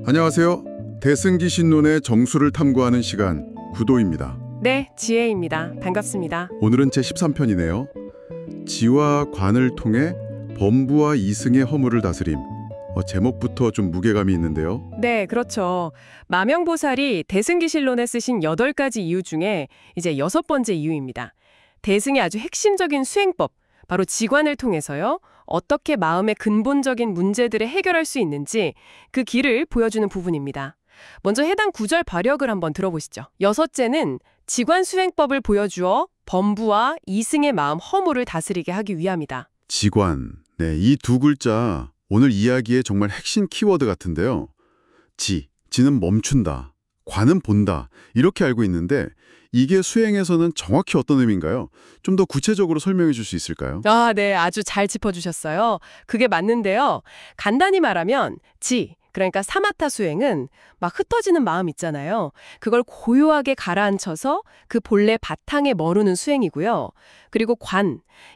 안녕하세요. 대승기 신론의 정수를 탐구하는 시간 구도입니다. 네, 지혜입니다. 반갑습니다. 오늘은 제13편이네요. 지와 관을 통해 범부와 이승의 허물을 다스림. 제목부터 좀 무게감이 있는데요. 네, 그렇죠. 마명보살이 대승기실론에 쓰신 8가지 이유 중에 이제 6번째 이유입니다. 대승의 아주 핵심적인 수행법, 바로 지관을 통해서요. 어떻게 마음의 근본적인 문제들을 해결할 수 있는지 그 길을 보여주는 부분입니다. 먼저 해당 구절 발역을 한번 들어보시죠. 6째는 지관 수행법을 보여주어 범부와 이승의 마음 허물을 다스리게 하기 위함이다. 지관. 네, 이 두 글자 오늘 이야기의 정말 핵심 키워드 같은데요. 지는 멈춘다. 관은 본다. 이렇게 알고 있는데 이게 수행에서는 정확히 어떤 의미인가요? 좀 더 구체적으로 설명해 줄 수 있을까요? 네, 아주 잘 짚어주셨어요. 그게 맞는데요. 간단히 말하면 그러니까 사마타 수행은 막 흩어지는 마음 있잖아요. 그걸 고요하게 가라앉혀서 그 본래 바탕에 머무는 수행이고요. 그리고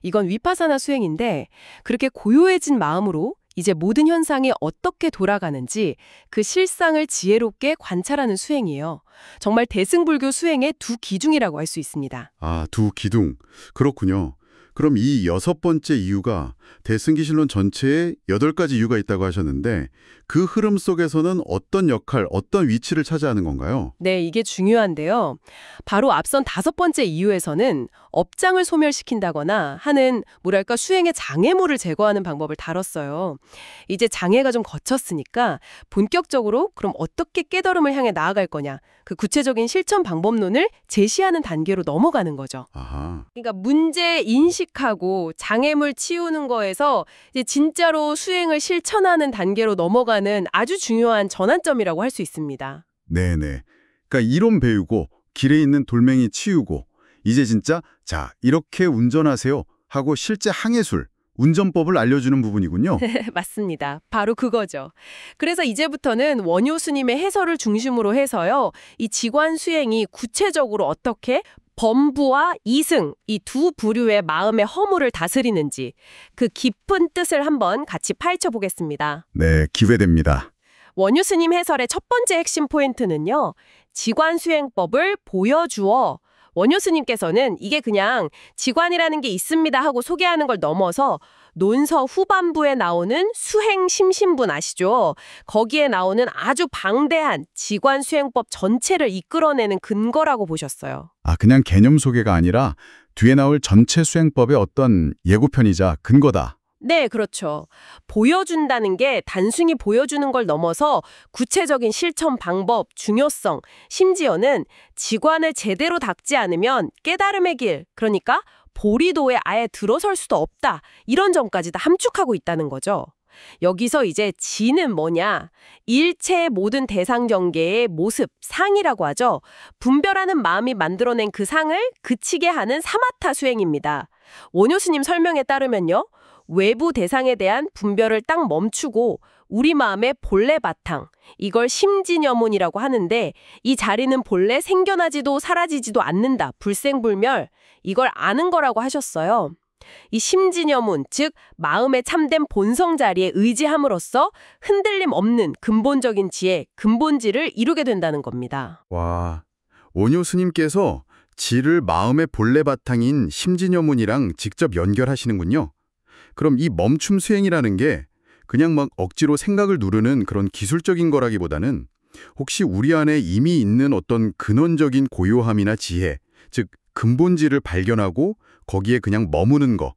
이건 위파사나 수행인데 그렇게 고요해진 마음으로 이제 모든 현상이 어떻게 돌아가는지 그 실상을 지혜롭게 관찰하는 수행이에요. 정말 대승불교 수행의 두 기둥이라고 할 수 있습니다. 두 기둥. 그렇군요. 그럼 이 6번째 이유가 대승기실론 전체에 8가지 이유가 있다고 하셨는데 그 흐름 속에서는 어떤 역할, 어떤 위치를 차지하는 건가요? 네, 이게 중요한데요. 바로 앞선 5번째 이유에서는 업장을 소멸시킨다거나 하는 수행의 장애물을 제거하는 방법을 다뤘어요. 이제 장애가 좀 거쳤으니까 본격적으로 그럼 어떻게 깨달음을 향해 나아갈 거냐, 그 구체적인 실천 방법론을 제시하는 단계로 넘어가는 거죠. 그러니까 문제 인식하고 장애물 치우는 거에서 이제 진짜로 수행을 실천하는 단계로 넘어가는 아주 중요한 전환점이라고 할 수 있습니다. 네네. 그러니까 이론 배우고 길에 있는 돌멩이 치우고 이제 진짜 이렇게 운전하세요 하고 실제 항해술, 운전법을 알려주는 부분이군요. 맞습니다. 바로 그거죠. 그래서 이제부터는 원효 스님의 해설을 중심으로 해서요. 이 지관 수행이 구체적으로 어떻게 범부와 이승, 이 두 부류의 마음의 허물을 다스리는지 그 깊은 뜻을 한번 같이 파헤쳐 보겠습니다. 네, 기회됩니다. 원효 스님 해설의 첫 번째 핵심 포인트는요. 지관 수행법을 보여주어 원효 스님께서는 이게 그냥 지관이라는 게 있습니다 하고 소개하는 걸 넘어서 논서 후반부에 나오는 수행 심신분 아시죠? 거기에 나오는 아주 방대한 지관 수행법 전체를 이끌어내는 근거라고 보셨어요. 그냥 개념 소개가 아니라 뒤에 나올 전체 수행법의 어떤 예고편이자 근거다. 네, 그렇죠. 보여준다는 게 단순히 보여주는 걸 넘어서 구체적인 실천 방법, 중요성, 심지어는 지관을 제대로 닦지 않으면 깨달음의 길, 그러니까 보리도에 아예 들어설 수도 없다. 이런 점까지 다 함축하고 있다는 거죠. 여기서 이제 지는 뭐냐? 일체의 모든 대상 경계의 모습, 상이라고 하죠. 분별하는 마음이 만들어낸 그 상을 그치게 하는 사마타 수행입니다. 원효 스님 설명에 따르면요. 외부 대상에 대한 분별을 딱 멈추고 우리 마음의 본래 바탕, 이걸 심진여문이라고 하는데 이 자리는 본래 생겨나지도 사라지지도 않는다. 불생불멸. 이걸 아는 거라고 하셨어요. 이 심진여문, 즉 마음의 참된 본성 자리에 의지함으로써 흔들림 없는 근본적인 지혜, 근본지를 이루게 된다는 겁니다. 와, 원효 스님께서 지를 마음의 본래 바탕인 심진여문이랑 직접 연결하시는군요. 그럼 이 멈춤 수행이라는 게 그냥 막 억지로 생각을 누르는 그런 기술적인 거라기보다는 혹시 우리 안에 이미 있는 어떤 근원적인 고요함이나 지혜, 즉 근본질을 발견하고 거기에 그냥 머무는 거,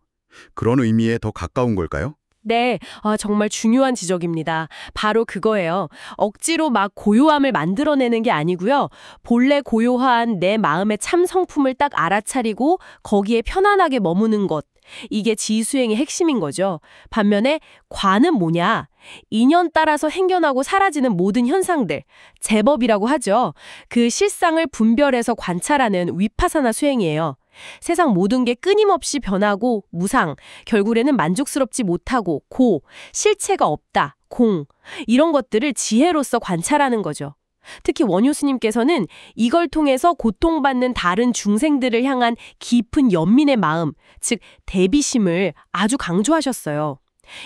그런 의미에 더 가까운 걸까요? 네, 정말 중요한 지적입니다. 바로 그거예요. 억지로 막 고요함을 만들어내는 게 아니고요. 본래 고요한 내 마음의 참 성품을 딱 알아차리고 거기에 편안하게 머무는 것. 이게 지수행의 핵심인 거죠. 반면에 관은 뭐냐? 인연 따라서 행겨나고 사라지는 모든 현상들, 제법이라고 하죠. 그 실상을 분별해서 관찰하는 위파사나 수행이에요. 세상 모든 게 끊임없이 변하고 무상, 결국에는 만족스럽지 못하고 실체가 없다, 공, 이런 것들을 지혜로서 관찰하는 거죠. 특히 원효 스님께서는 이걸 통해서 고통받는 다른 중생들을 향한 깊은 연민의 마음, 즉 대비심을 아주 강조하셨어요.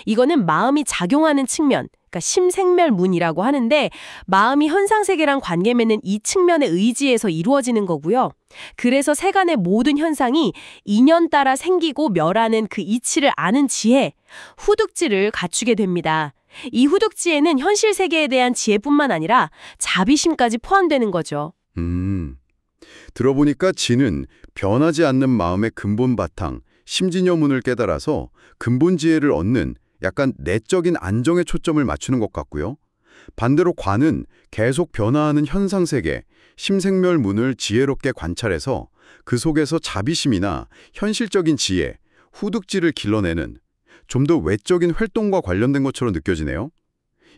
이거는 마음이 작용하는 측면, 그러니까 심생멸문이라고 하는데 마음이 현상세계랑 관계 맺는 이 측면의 의지에서 이루어지는 거고요. 그래서 세간의 모든 현상이 인연 따라 생기고 멸하는 그 이치를 아는 지혜, 후득지를 갖추게 됩니다. 이 후득지에는 현실 세계에 대한 지혜뿐만 아니라 자비심까지 포함되는 거죠. 들어보니까 지는 변하지 않는 마음의 근본 바탕, 심진여문을 깨달아서 근본 지혜를 얻는 약간 내적인 안정에 초점을 맞추는 것 같고요. 반대로 관은 계속 변화하는 현상세계, 심생멸문을 지혜롭게 관찰해서 그 속에서 자비심이나 현실적인 지혜, 후득지를 길러내는 좀 더 외적인 활동과 관련된 것처럼 느껴지네요.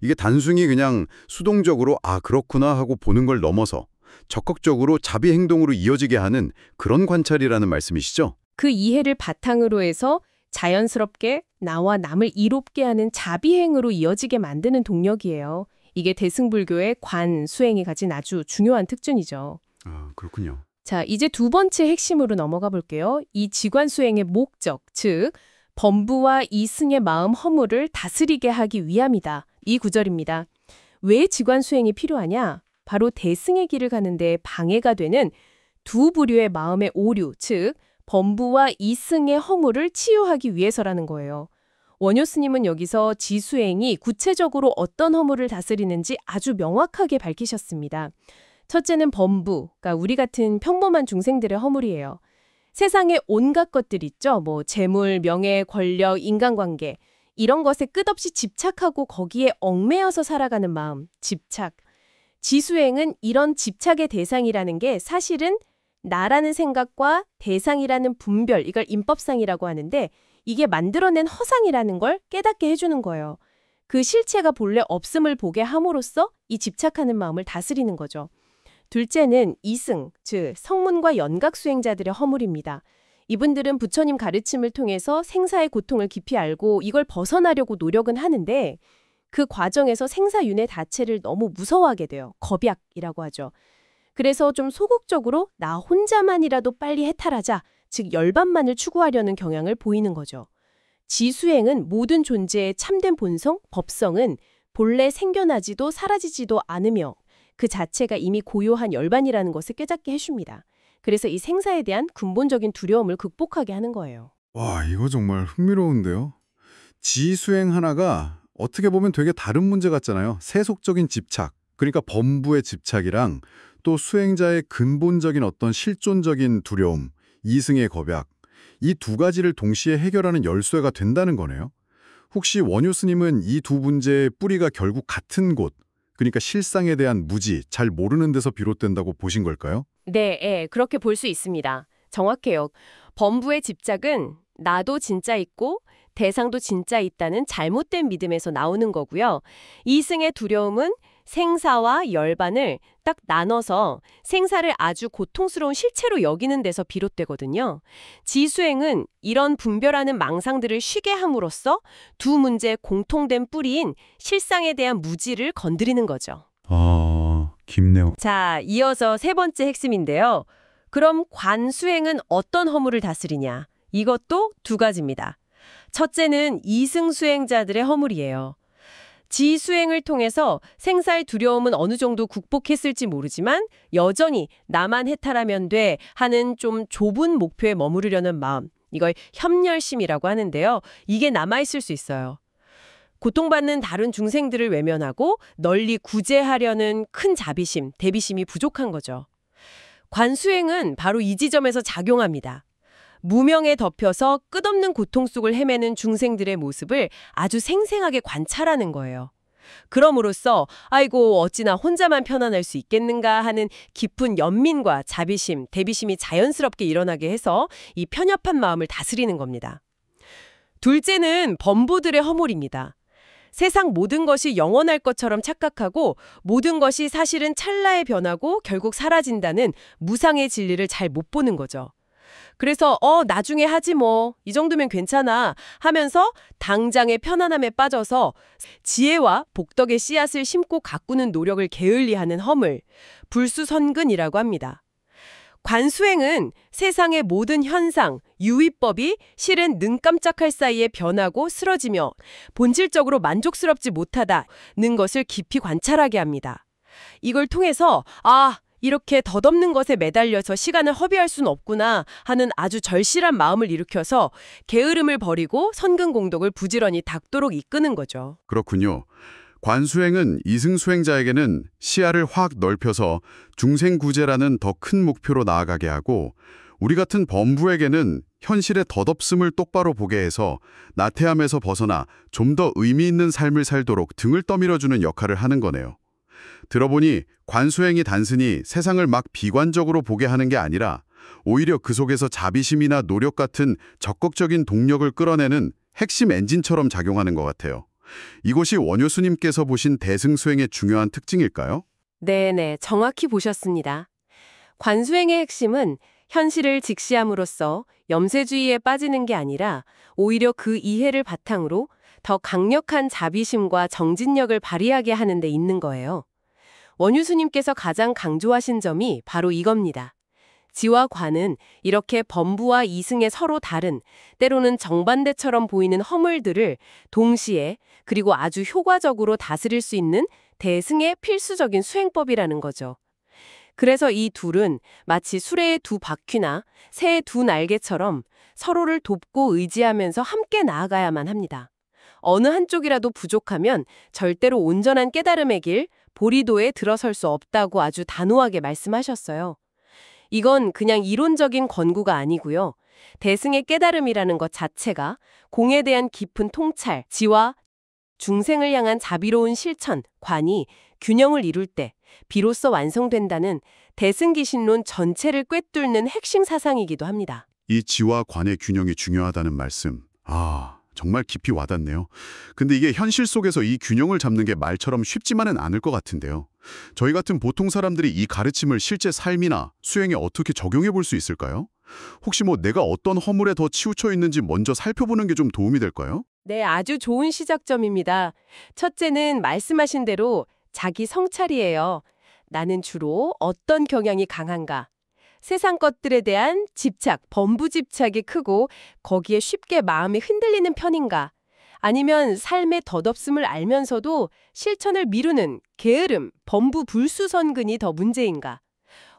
이게 단순히 그냥 수동적으로 아 그렇구나 하고 보는 걸 넘어서 적극적으로 자비 행동으로 이어지게 하는 그런 관찰이라는 말씀이시죠? 그 이해를 바탕으로 해서 자연스럽게 나와 남을 이롭게 하는 자비행으로 이어지게 만드는 동력이에요. 이게 대승불교의 관, 수행이 가진 아주 중요한 특징이죠. 아, 그렇군요. 자, 이제 두 번째 핵심으로 넘어가 볼게요. 이 지관수행의 목적, 즉 범부와 이승의 마음 허물을 다스리게 하기 위함이다. 이 구절입니다. 왜 지관수행이 필요하냐? 바로 대승의 길을 가는데 방해가 되는 두 부류의 마음의 오류, 즉 범부와 이승의 허물을 치유하기 위해서라는 거예요. 원효 스님은 여기서 지수행이 구체적으로 어떤 허물을 다스리는지 아주 명확하게 밝히셨습니다. 첫째는 범부, 그러니까 우리 같은 평범한 중생들의 허물이에요. 세상에 온갖 것들 있죠. 뭐 재물, 명예, 권력, 인간관계 이런 것에 끝없이 집착하고 거기에 얽매여서 살아가는 마음, 집착. 지수행은 이런 집착의 대상이라는 게 사실은 나라는 생각과 대상이라는 분별, 이걸 임법상이라고 하는데 이게 만들어낸 허상이라는 걸 깨닫게 해주는 거예요. 그 실체가 본래 없음을 보게 함으로써 이 집착하는 마음을 다스리는 거죠. 둘째는 이승, 즉 성문과 연각 수행자들의 허물입니다. 이분들은 부처님 가르침을 통해서 생사의 고통을 깊이 알고 이걸 벗어나려고 노력은 하는데 그 과정에서 생사윤회 자체를 너무 무서워하게 돼요. 겁약이라고 하죠. 그래서 좀 소극적으로 나 혼자만이라도 빨리 해탈하자, 즉 열반만을 추구하려는 경향을 보이는 거죠. 지수행은 모든 존재의 참된 본성, 법성은 본래 생겨나지도 사라지지도 않으며 그 자체가 이미 고요한 열반이라는 것을 깨닫게 해줍니다. 그래서 이 생사에 대한 근본적인 두려움을 극복하게 하는 거예요. 와, 이거 정말 흥미로운데요. 지수행 하나가 어떻게 보면 되게 다른 문제 같잖아요. 세속적인 집착, 그러니까 범부의 집착이랑 또 수행자의 근본적인 어떤 실존적인 두려움, 이승의 겁약, 이 두 가지를 동시에 해결하는 열쇠가 된다는 거네요. 혹시 원효 스님은 이 두 문제의 뿌리가 결국 같은 곳, 그러니까 실상에 대한 무지, 잘 모르는 데서 비롯된다고 보신 걸까요? 네, 그렇게 볼 수 있습니다. 정확해요. 범부의 집착은 나도 진짜 있고 대상도 진짜 있다는 잘못된 믿음에서 나오는 거고요. 이승의 두려움은 생사와 열반을 딱 나눠서 생사를 아주 고통스러운 실체로 여기는 데서 비롯되거든요. 지수행은 이런 분별하는 망상들을 쉬게 함으로써 두 문제의 공통된 뿌리인 실상에 대한 무지를 건드리는 거죠. 깊네요. 자, 이어서 세 번째 핵심인데요. 그럼 관수행은 어떤 허물을 다스리냐? 이것도 두 가지입니다. 첫째는 이승수행자들의 허물이에요. 지수행을 통해서 생사의 두려움은 어느 정도 극복했을지 모르지만 여전히 나만 해탈하면 돼 하는 좀 좁은 목표에 머무르려는 마음, 이걸 협렬심이라고 하는데요. 이게 남아있을 수 있어요. 고통받는 다른 중생들을 외면하고 널리 구제하려는 큰 자비심, 대비심이 부족한 거죠. 관수행은 바로 이 지점에서 작용합니다. 무명에 덮여서 끝없는 고통 속을 헤매는 중생들의 모습을 아주 생생하게 관찰하는 거예요. 그럼으로써 아이고 어찌나 혼자만 편안할 수 있겠는가 하는 깊은 연민과 자비심, 대비심이 자연스럽게 일어나게 해서 이 편협한 마음을 다스리는 겁니다. 둘째는 범부들의 허물입니다. 세상 모든 것이 영원할 것처럼 착각하고 모든 것이 사실은 찰나에 변하고 결국 사라진다는 무상의 진리를 잘 못 보는 거죠. 그래서 나중에 하지 뭐, 이 정도면 괜찮아 하면서 당장의 편안함에 빠져서 지혜와 복덕의 씨앗을 심고 가꾸는 노력을 게을리하는 허물, 불수선근이라고 합니다. 관수행은 세상의 모든 현상, 유의법이 실은 눈 깜짝할 사이에 변하고 쓰러지며 본질적으로 만족스럽지 못하다는 것을 깊이 관찰하게 합니다. 이걸 통해서 이렇게 덧없는 것에 매달려서 시간을 허비할 수는 없구나 하는 아주 절실한 마음을 일으켜서 게으름을 버리고 선근공덕을 부지런히 닦도록 이끄는 거죠. 그렇군요. 관수행은 이승수행자에게는 시야를 확 넓혀서 중생구제라는 더 큰 목표로 나아가게 하고 우리 같은 범부에게는 현실의 덧없음을 똑바로 보게 해서 나태함에서 벗어나 좀 더 의미 있는 삶을 살도록 등을 떠밀어주는 역할을 하는 거네요. 들어보니 관수행이 단순히 세상을 막 비관적으로 보게 하는 게 아니라 오히려 그 속에서 자비심이나 노력 같은 적극적인 동력을 끌어내는 핵심 엔진처럼 작용하는 것 같아요. 이것이 원효 스님께서 보신 대승수행의 중요한 특징일까요? 네네, 정확히 보셨습니다. 관수행의 핵심은 현실을 직시함으로써 염세주의에 빠지는 게 아니라 오히려 그 이해를 바탕으로 더 강력한 자비심과 정진력을 발휘하게 하는 데 있는 거예요. 원효 스님께서 가장 강조하신 점이 바로 이겁니다. 지와 관은 이렇게 범부와 이승의 서로 다른, 때로는 정반대처럼 보이는 허물들을 동시에 그리고 아주 효과적으로 다스릴 수 있는 대승의 필수적인 수행법이라는 거죠. 그래서 이 둘은 마치 수레의 두 바퀴나 새의 두 날개처럼 서로를 돕고 의지하면서 함께 나아가야만 합니다. 어느 한쪽이라도 부족하면 절대로 온전한 깨달음의 길, 보리도에 들어설 수 없다고 아주 단호하게 말씀하셨어요. 이건 그냥 이론적인 권고가 아니고요. 대승의 깨달음이라는 것 자체가 공에 대한 깊은 통찰, 지와 중생을 향한 자비로운 실천, 관이 균형을 이룰 때 비로소 완성된다는 대승기신론 전체를 꿰뚫는 핵심 사상이기도 합니다. 이 지와 관의 균형이 중요하다는 말씀. 정말 깊이 와닿네요. 근데 이게 현실 속에서 이 균형을 잡는 게 말처럼 쉽지만은 않을 것 같은데요. 저희 같은 보통 사람들이 이 가르침을 실제 삶이나 수행에 어떻게 적용해 볼 수 있을까요? 혹시 내가 어떤 허물에 더 치우쳐 있는지 먼저 살펴보는 게 좀 도움이 될까요? 네, 아주 좋은 시작점입니다. 첫째는 말씀하신 대로 자기 성찰이에요. 나는 주로 어떤 경향이 강한가? 세상 것들에 대한 집착, 범부 집착이 크고 거기에 쉽게 마음이 흔들리는 편인가? 아니면 삶의 덧없음을 알면서도 실천을 미루는 게으름, 범부 불수선근이 더 문제인가?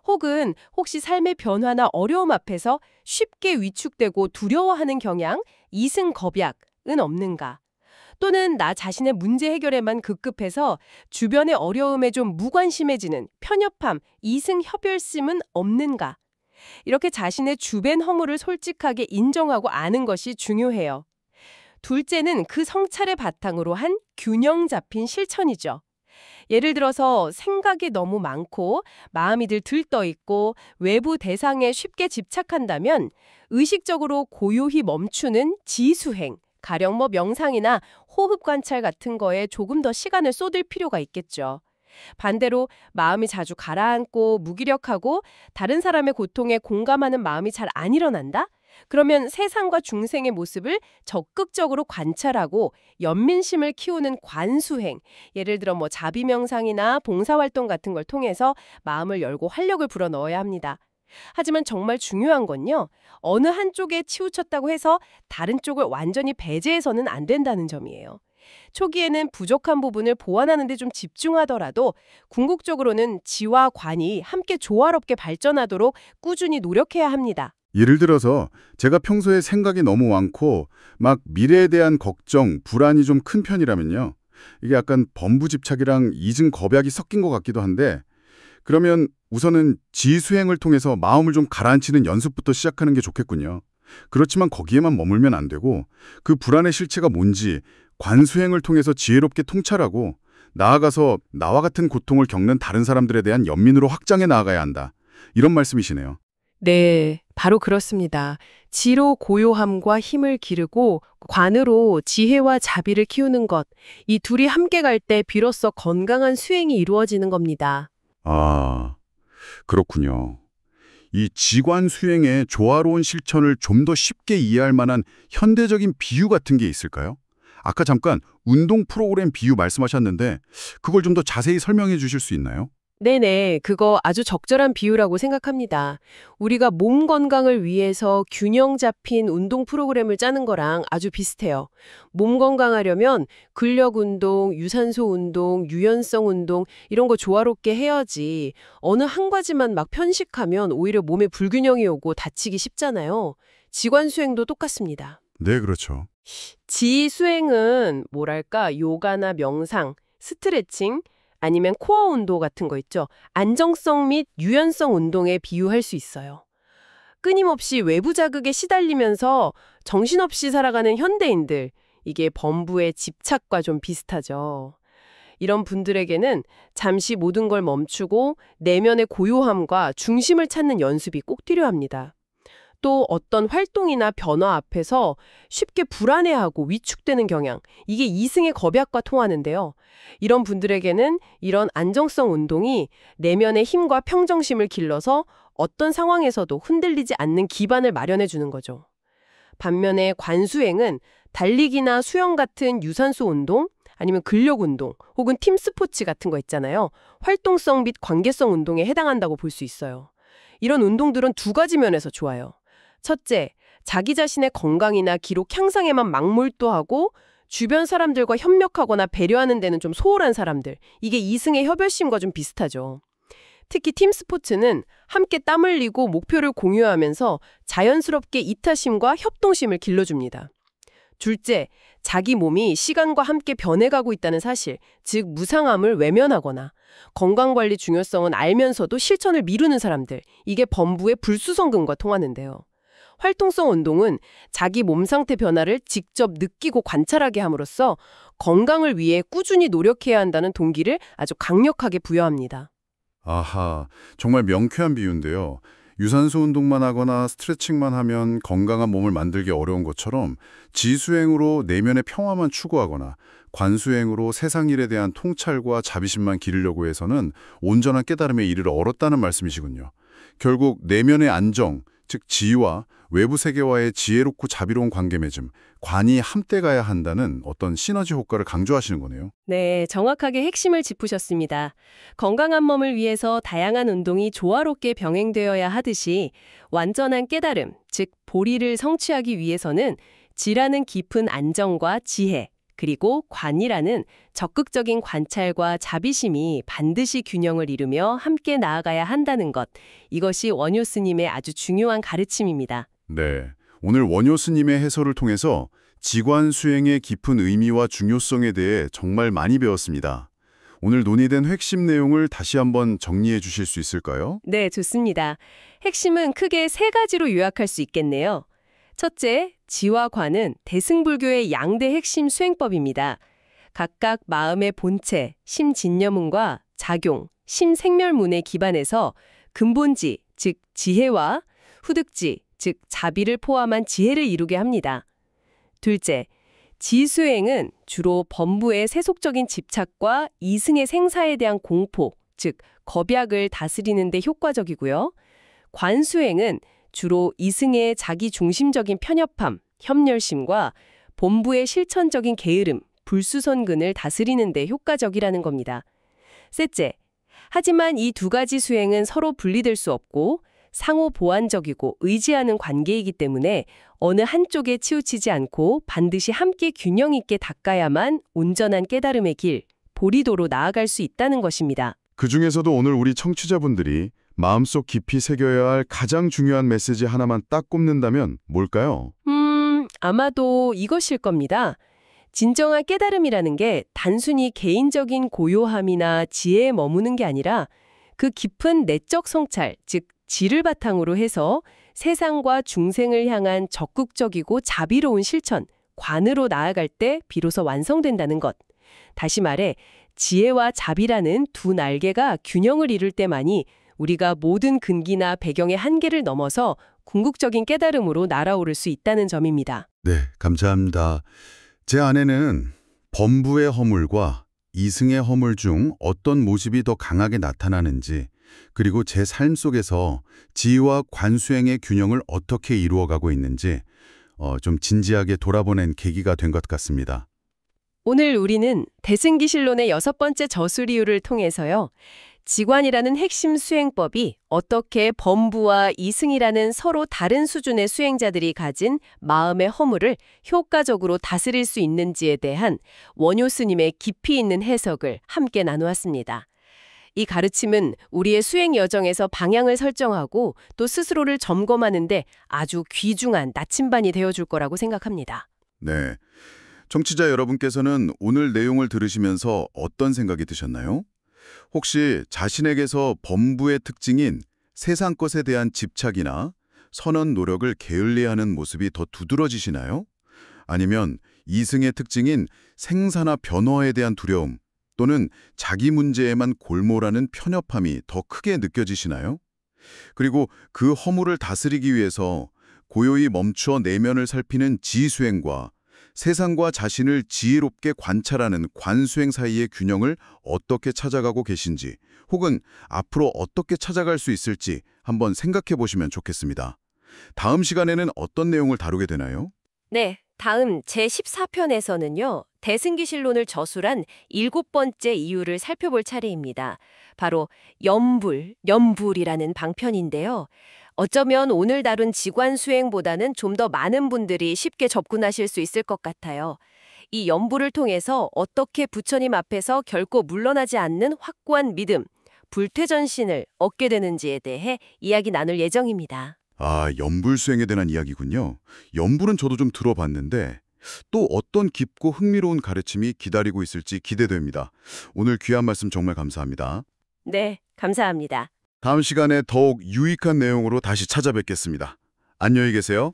혹은 혹시 삶의 변화나 어려움 앞에서 쉽게 위축되고 두려워하는 경향, 이승겁약은 없는가? 또는 나 자신의 문제 해결에만 급급해서 주변의 어려움에 좀 무관심해지는 편협함, 이승협열심은 없는가? 이렇게 자신의 주변 허물을 솔직하게 인정하고 아는 것이 중요해요. 둘째는 그 성찰의 바탕으로 한 균형 잡힌 실천이죠. 예를 들어서 생각이 너무 많고 마음이 늘 들떠있고 외부 대상에 쉽게 집착한다면 의식적으로 고요히 멈추는 지수행, 가령 명상이나 호흡 관찰 같은 거에 조금 더 시간을 쏟을 필요가 있겠죠. 반대로 마음이 자주 가라앉고 무기력하고 다른 사람의 고통에 공감하는 마음이 잘 안 일어난다? 그러면 세상과 중생의 모습을 적극적으로 관찰하고 연민심을 키우는 관수행, 예를 들어 자비명상이나 봉사활동 같은 걸 통해서 마음을 열고 활력을 불어넣어야 합니다. 하지만 정말 중요한 건요, 어느 한쪽에 치우쳤다고 해서 다른 쪽을 완전히 배제해서는 안 된다는 점이에요. 초기에는 부족한 부분을 보완하는 데 좀 집중하더라도 궁극적으로는 지와 관이 함께 조화롭게 발전하도록 꾸준히 노력해야 합니다. 예를 들어서 제가 평소에 생각이 너무 많고 막 미래에 대한 걱정, 불안이 좀 큰 편이라면요. 이게 약간 범부집착이랑 이승겁약이 섞인 것 같기도 한데 그러면 우선은 지수행을 통해서 마음을 좀 가라앉히는 연습부터 시작하는 게 좋겠군요. 그렇지만 거기에만 머물면 안 되고 그 불안의 실체가 뭔지 관수행을 통해서 지혜롭게 통찰하고 나아가서 나와 같은 고통을 겪는 다른 사람들에 대한 연민으로 확장해 나아가야 한다. 이런 말씀이시네요. 네, 바로 그렇습니다. 지로 고요함과 힘을 기르고 관으로 지혜와 자비를 키우는 것, 이 둘이 함께 갈 때 비로소 건강한 수행이 이루어지는 겁니다. 그렇군요. 이 지관 수행의 조화로운 실천을 좀 더 쉽게 이해할 만한 현대적인 비유 같은 게 있을까요? 아까 잠깐 운동 프로그램 비유 말씀하셨는데 그걸 좀 더 자세히 설명해 주실 수 있나요? 네네, 그거 아주 적절한 비유라고 생각합니다. 우리가 몸 건강을 위해서 균형 잡힌 운동 프로그램을 짜는 거랑 아주 비슷해요. 몸 건강하려면 근력 운동, 유산소 운동, 유연성 운동 이런 거 조화롭게 해야지. 어느 한 가지만 막 편식하면 오히려 몸에 불균형이 오고 다치기 쉽잖아요. 직관 수행도 똑같습니다. 네, 그렇죠. 지휘 수행은 뭐랄까 요가나 명상, 스트레칭 아니면 코어 운동 같은 거 있죠. 안정성 및 유연성 운동에 비유할 수 있어요. 끊임없이 외부 자극에 시달리면서 정신없이 살아가는 현대인들, 이게 범부의 집착과 좀 비슷하죠. 이런 분들에게는 잠시 모든 걸 멈추고 내면의 고요함과 중심을 찾는 연습이 꼭 필요합니다. 또 어떤 활동이나 변화 앞에서 쉽게 불안해하고 위축되는 경향, 이게 이승의 겁약과 통하는데요. 이런 분들에게는 이런 안정성 운동이 내면의 힘과 평정심을 길러서 어떤 상황에서도 흔들리지 않는 기반을 마련해 주는 거죠. 반면에 관수행은 달리기나 수영 같은 유산소 운동, 아니면 근력 운동, 혹은 팀 스포츠 같은 거 있잖아요. 활동성 및 관계성 운동에 해당한다고 볼 수 있어요. 이런 운동들은 두 가지 면에서 좋아요. 첫째, 자기 자신의 건강이나 기록 향상에만 막몰두하고 주변 사람들과 협력하거나 배려하는 데는 좀 소홀한 사람들, 이게 이승의 협열심과 좀 비슷하죠. 특히 팀 스포츠는 함께 땀 흘리고 목표를 공유하면서 자연스럽게 이타심과 협동심을 길러줍니다. 둘째, 자기 몸이 시간과 함께 변해가고 있다는 사실, 즉 무상함을 외면하거나 건강관리 중요성은 알면서도 실천을 미루는 사람들, 이게 범부의 불수성금과 통하는데요. 활동성 운동은 자기 몸 상태 변화를 직접 느끼고 관찰하게 함으로써 건강을 위해 꾸준히 노력해야 한다는 동기를 아주 강력하게 부여합니다. 아하, 정말 명쾌한 비유인데요. 유산소 운동만 하거나 스트레칭만 하면 건강한 몸을 만들기 어려운 것처럼 지수행으로 내면의 평화만 추구하거나 관수행으로 세상 일에 대한 통찰과 자비심만 기르려고 해서는 온전한 깨달음에 이르러 얼었다는 말씀이시군요. 결국 내면의 안정, 즉 지와 외부 세계와의 지혜롭고 자비로운 관계 맺음, 관이 함께 가야 한다는 어떤 시너지 효과를 강조하시는 거네요. 네, 정확하게 핵심을 짚으셨습니다. 건강한 몸을 위해서 다양한 운동이 조화롭게 병행되어야 하듯이 완전한 깨달음, 즉 보리를 성취하기 위해서는 지라는 깊은 안정과 지혜, 그리고 관이라는 적극적인 관찰과 자비심이 반드시 균형을 이루며 함께 나아가야 한다는 것. 이것이 원효 스님의 아주 중요한 가르침입니다. 네, 오늘 원효 스님의 해설을 통해서 지관 수행의 깊은 의미와 중요성에 대해 정말 많이 배웠습니다. 오늘 논의된 핵심 내용을 다시 한번 정리해 주실 수 있을까요? 네, 좋습니다. 핵심은 크게 세 가지로 요약할 수 있겠네요. 첫째, 지와 관은 대승불교의 양대 핵심 수행법입니다. 각각 마음의 본체, 심진여문과 작용, 심생멸문에 기반해서 근본지, 즉 지혜와 후득지, 즉 자비를 포함한 지혜를 이루게 합니다. 둘째, 지수행은 주로 범부의 세속적인 집착과 이승의 생사에 대한 공포, 즉 겁약을 다스리는 데 효과적이고요. 관수행은 주로 이승의 자기 중심적인 편협함, 협렬심과 본부의 실천적인 게으름, 불수선근을 다스리는 데 효과적이라는 겁니다. 셋째, 하지만 이 두 가지 수행은 서로 분리될 수 없고 상호 보완적이고 의지하는 관계이기 때문에 어느 한쪽에 치우치지 않고 반드시 함께 균형 있게 닦아야만 온전한 깨달음의 길, 보리도로 나아갈 수 있다는 것입니다. 그중에서도 오늘 우리 청취자분들이 마음속 깊이 새겨야 할 가장 중요한 메시지 하나만 딱 꼽는다면 뭘까요? 아마도 이것일 겁니다. 진정한 깨달음이라는 게 단순히 개인적인 고요함이나 지혜에 머무는 게 아니라 그 깊은 내적 성찰, 즉 지를 바탕으로 해서 세상과 중생을 향한 적극적이고 자비로운 실천, 관으로 나아갈 때 비로소 완성된다는 것. 다시 말해 지혜와 자비라는 두 날개가 균형을 이룰 때만이 우리가 모든 근기나 배경의 한계를 넘어서 궁극적인 깨달음으로 날아오를 수 있다는 점입니다. 네, 감사합니다. 제 안에는 범부의 허물과 이승의 허물 중 어떤 모습이 더 강하게 나타나는지, 그리고 제 삶 속에서 지와 관수행의 균형을 어떻게 이루어가고 있는지 좀 진지하게 돌아보는 계기가 된 것 같습니다. 오늘 우리는 대승기실론의 6번째 저수리유를 통해서요. 직관이라는 핵심 수행법이 어떻게 범부와 이승이라는 서로 다른 수준의 수행자들이 가진 마음의 허물을 효과적으로 다스릴 수 있는지에 대한 원효 스님의 깊이 있는 해석을 함께 나누었습니다. 이 가르침은 우리의 수행 여정에서 방향을 설정하고 또 스스로를 점검하는데 아주 귀중한 나침반이 되어줄 거라고 생각합니다. 네. 청취자 여러분께서는 오늘 내용을 들으시면서 어떤 생각이 드셨나요? 혹시 자신에게서 범부의 특징인 세상 것에 대한 집착이나 선언 노력을 게을리하는 모습이 더 두드러지시나요? 아니면 이승의 특징인 생사나 변화에 대한 두려움 또는 자기 문제에만 골몰하는 편협함이 더 크게 느껴지시나요? 그리고 그 허물을 다스리기 위해서 고요히 멈추어 내면을 살피는 지수행과 세상과 자신을 지혜롭게 관찰하는 관수행 사이의 균형을 어떻게 찾아가고 계신지 혹은 앞으로 어떻게 찾아갈 수 있을지 한번 생각해 보시면 좋겠습니다. 다음 시간에는 어떤 내용을 다루게 되나요? 네, 다음 제14편에서는요. 대승기실론을 저술한 7번째 이유를 살펴볼 차례입니다. 바로 염불이라는 방편인데요. 어쩌면 오늘 다룬 직관수행보다는 좀 더 많은 분들이 쉽게 접근하실 수 있을 것 같아요. 이 염불을 통해서 어떻게 부처님 앞에서 결코 물러나지 않는 확고한 믿음, 불퇴전신을 얻게 되는지에 대해 이야기 나눌 예정입니다. 아, 염불수행에 대한 이야기군요. 염불은 저도 좀 들어봤는데 또 어떤 깊고 흥미로운 가르침이 기다리고 있을지 기대됩니다. 오늘 귀한 말씀 정말 감사합니다. 네, 감사합니다. 다음 시간에 더욱 유익한 내용으로 다시 찾아뵙겠습니다. 안녕히 계세요.